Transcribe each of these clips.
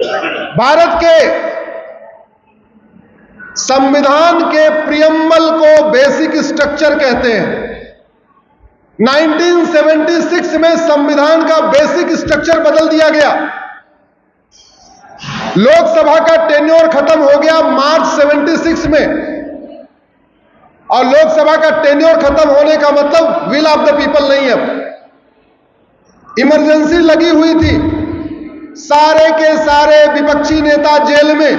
भारत के संविधान के प्रियम्बल को बेसिक स्ट्रक्चर कहते हैं। 1976 में संविधान का बेसिक स्ट्रक्चर बदल दिया गया। लोकसभा का टेन्योर खत्म हो गया मार्च 76 में, और लोकसभा का टेन्योर खत्म होने का मतलब विल ऑफ द पीपल नहीं है। इमरजेंसी लगी हुई थी, सारे के सारे विपक्षी नेता जेल में,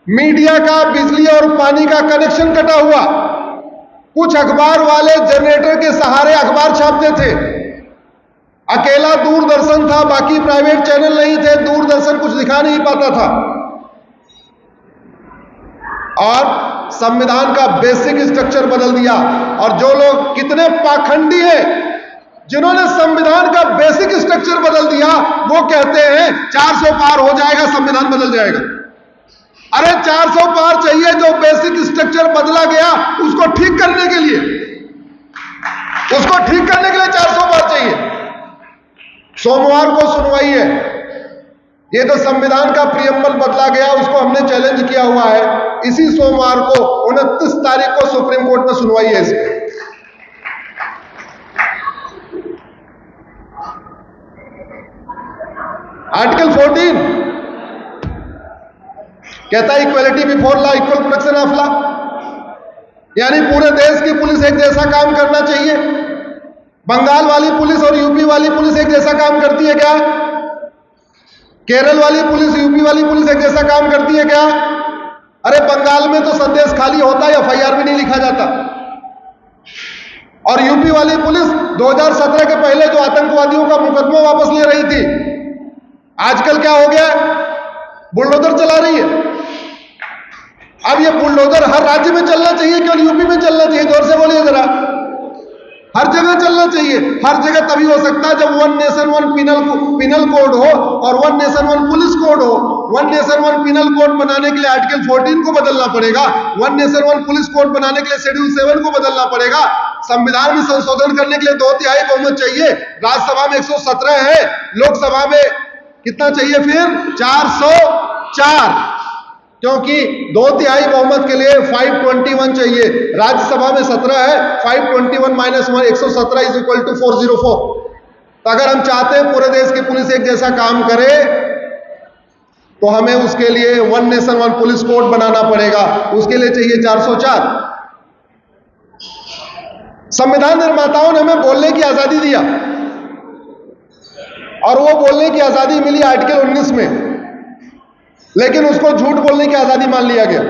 मीडिया का बिजली और पानी का कनेक्शन कटा हुआ, कुछ अखबार वाले जनरेटर के सहारे अखबार छापते थे, अकेला दूरदर्शन था, बाकी प्राइवेट चैनल नहीं थे, दूरदर्शन कुछ दिखा नहीं पाता था। और संविधान का बेसिक स्ट्रक्चर बदल दिया। और जो लोग कितने पाखंडी हैं जिन्होंने संविधान का बेसिक स्ट्रक्चर बदल दिया, वो कहते हैं 400 पार हो जाएगा, संविधान बदल जाएगा। अरे 400 पार चाहिए, जो बेसिक स्ट्रक्चर बदला गया उसको ठीक करने के लिए, 400 पार चाहिए। सोमवार को सुनवाई है। ये तो संविधान का प्रियम्बल बदला गया, उसको हमने चैलेंज किया हुआ है। इसी सोमवार को 29 तारीख को सुप्रीम कोर्ट में सुनवाई है इस पर। आर्टिकल 14 कहता है equality before law, equal protection of law, यानी पूरे देश की पुलिस एक जैसा काम करना चाहिए। बंगाल वाली पुलिस और यूपी वाली पुलिस एक जैसा काम करती है क्या? केरल वाली पुलिस, यूपी वाली पुलिस एक जैसा काम करती है क्या? अरे बंगाल में तो संदेश खाली होता है, एफआईआर भी नहीं लिखा जाता। और यूपी वाली पुलिस 2017 के पहले जो आतंकवादियों का मुकदमा वापस ले रही थी, आजकल क्या हो गया? बुलडोजर चला रही है। अब ये बुलडोजर हर राज्य में चलना चाहिए, केवल यूपी में चलना चाहिए? जोर से बोलिए जरा। हर जगह चलना चाहिए। हर जगह तभी हो सकता है जब one nation one penal code हो और one nation one police code हो। One nation one penal code बनाने के लिए आर्टिकल 14 को बदलना पड़ेगा। One nation one police code बनाने के लिए शेड्यूल 7 को बदलना पड़ेगा। संविधान में संशोधन करने के लिए 2/3 बहुमत चाहिए। राज्यसभा में 117 है, लोकसभा में कितना चाहिए फिर? 404, क्योंकि 2/3 बहुमत के लिए 521 चाहिए। राज्यसभा में 17 है, 521 - 1 117 इज इक्वल टू 404। तो अगर हम चाहते हैं पूरे देश की पुलिस एक जैसा काम करे, तो हमें उसके लिए one nation one police code बनाना पड़ेगा। उसके लिए चाहिए 404। संविधान निर्माताओं ने हमें बोलने की आजादी दिया, और वो बोलने की आजादी मिली आर्टिकल 19 में, लेकिन उसको झूठ बोलने की आजादी मान लिया गया।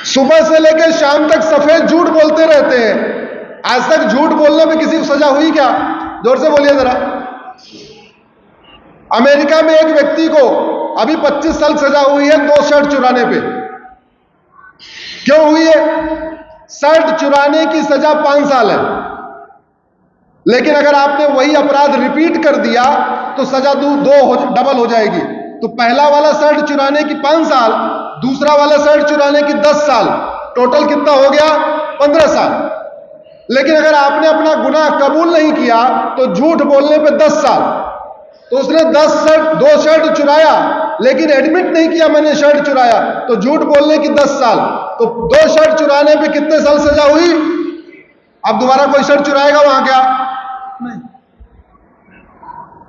सुबह से लेकर शाम तक सफेद झूठ बोलते रहते हैं। आज तक झूठ बोलने पे किसी को सजा हुई क्या? जोर से बोलिए जरा। अमेरिका में एक व्यक्ति को अभी 25 साल सजा हुई है 2 शर्ट चुराने पे। क्यों हुई है? शर्ट चुराने की सजा 5 साल है, लेकिन अगर आपने वही अपराध रिपीट कर दिया तो सजा डबल हो जाएगी। तो पहला वाला शर्ट चुराने की 5 साल, दूसरा वाला शर्ट चुराने की 10 साल, टोटल कितना हो गया? 15 साल। लेकिन अगर आपने अपना गुनाह कबूल नहीं किया तो झूठ बोलने पे 10 साल। तो उसने 2 शर्ट चुराया, लेकिन एडमिट नहीं किया मैंने शर्ट चुराया, तो झूठ बोलने की 10 साल। तो 2 शर्ट चुराने पे कितने साल सजा हुई? अब दोबारा कोई शर्ट चुराएगा वहां क्या? नहीं।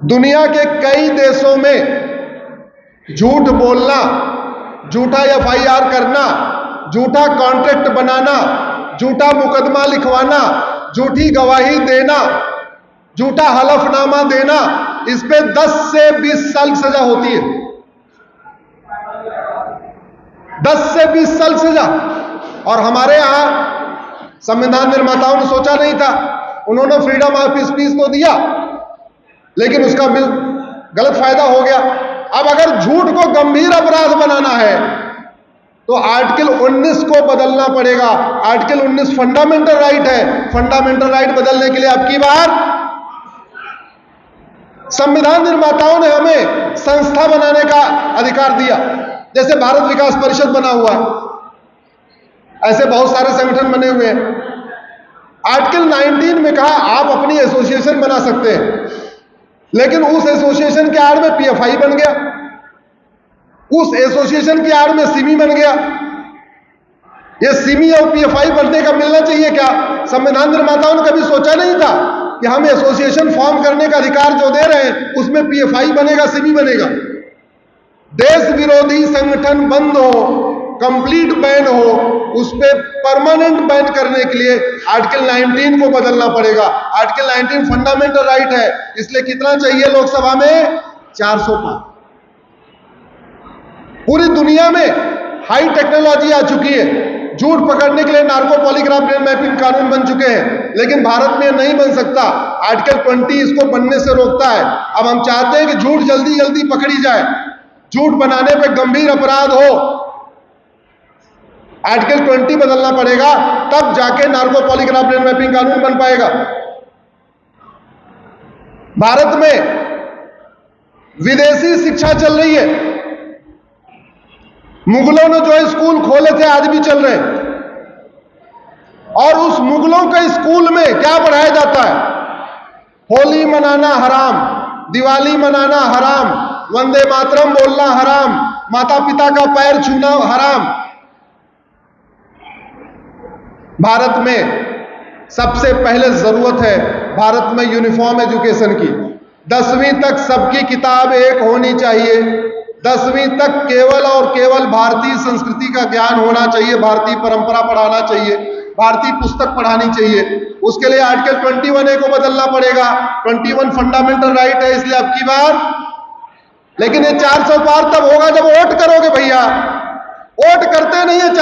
दुनिया के कई देशों में झूठ बोलना, झूठा एफआईआर करना, झूठा कॉन्ट्रैक्ट बनाना, झूठा मुकदमा लिखवाना, झूठी गवाही देना, झूठा हलफनामा देना, इस पे 10 से 20 साल सजा होती है। 10 से 20 साल सजा। और हमारे यहां संविधान निर्माताओं ने सोचा नहीं था, उन्होंने फ्रीडम ऑफ स्पीच तो दिया, लेकिन उसका गलत फायदा हो गया। अब अगर झूठ को गंभीर अपराध बनाना है तो आर्टिकल 19 को बदलना पड़ेगा। आर्टिकल 19 फंडामेंटल राइट है। फंडामेंटल राइट बदलने के लिए अब की बार संविधान निर्माताओं ने हमें संस्था बनाने का अधिकार दिया। जैसे भारत विकास परिषद बना हुआ है, ऐसे बहुत सारे संगठन बने हुए हैं। आर्टिकल 19 में कहा आप अपनी एसोसिएशन बना सकते हैं। लेकिन उस एसोसिएशन के आड़ में पीएफआई बन गया, उस एसोसिएशन की आड़ में सिमी बन गया। ये सिमी और पीएफआई बनने का मिलना चाहिए क्या? संविधान निर्माताओं ने कभी सोचा नहीं था कि हम एसोसिएशन फॉर्म करने का अधिकार जो दे रहे हैं उसमें पीएफआई बनेगा, सिमी बनेगा। देश विरोधी संगठन बंद हो, कंप्लीट बैन हो, उस पर परमानेंट बैन करने के लिए आर्टिकल 19 को बदलना पड़ेगा। आर्टिकल 19 फंडामेंटल राइट है, इसलिए कितना चाहिए लोकसभा में? 400 पार। पूरी दुनिया में हाई टेक्नोलॉजी आ चुकी है, झूठ पकड़ने के लिए नार्को पॉलीग्राफ मैपिंग कानून बन चुके हैं, लेकिन भारत में नहीं बन सकता। आर्टिकल 20 इसको बनने से रोकता है। अब हम चाहते हैं कि झूठ जल्दी जल्दी पकड़ी जाए, झूठ बनाने पे गंभीर अपराध हो। आर्टिकल 20 बदलना पड़ेगा, तब जाके नार्को पॉलीग्राफ ब्रेन मैपिंग कानून बन पाएगा। भारत में विदेशी शिक्षा चल रही है। मुगलों ने जो स्कूल खोले थे आज भी चल रहे हैं, और उस मुगलों के स्कूल में क्या पढ़ाया जाता है? होली मनाना हराम, दिवाली मनाना हराम, वंदे मातरम बोलना हराम, माता पिता का पैर छूना हराम। भारत में सबसे पहले जरूरत है भारत में यूनिफॉर्म एजुकेशन की। 10वीं तक सबकी किताब एक होनी चाहिए। 10वीं तक केवल और केवल भारतीय संस्कृति का ज्ञान होना चाहिए, भारतीय परंपरा पढ़ाना चाहिए, भारतीय पुस्तक पढ़ानी चाहिए। उसके लिए आर्टिकल 21A को बदलना पड़ेगा। 21 फंडामेंटल राइट है, इसलिए अब की बार, लेकिन ये 400 पार तब होगा जब वोट करोगे भैया। वोट करते नहीं है।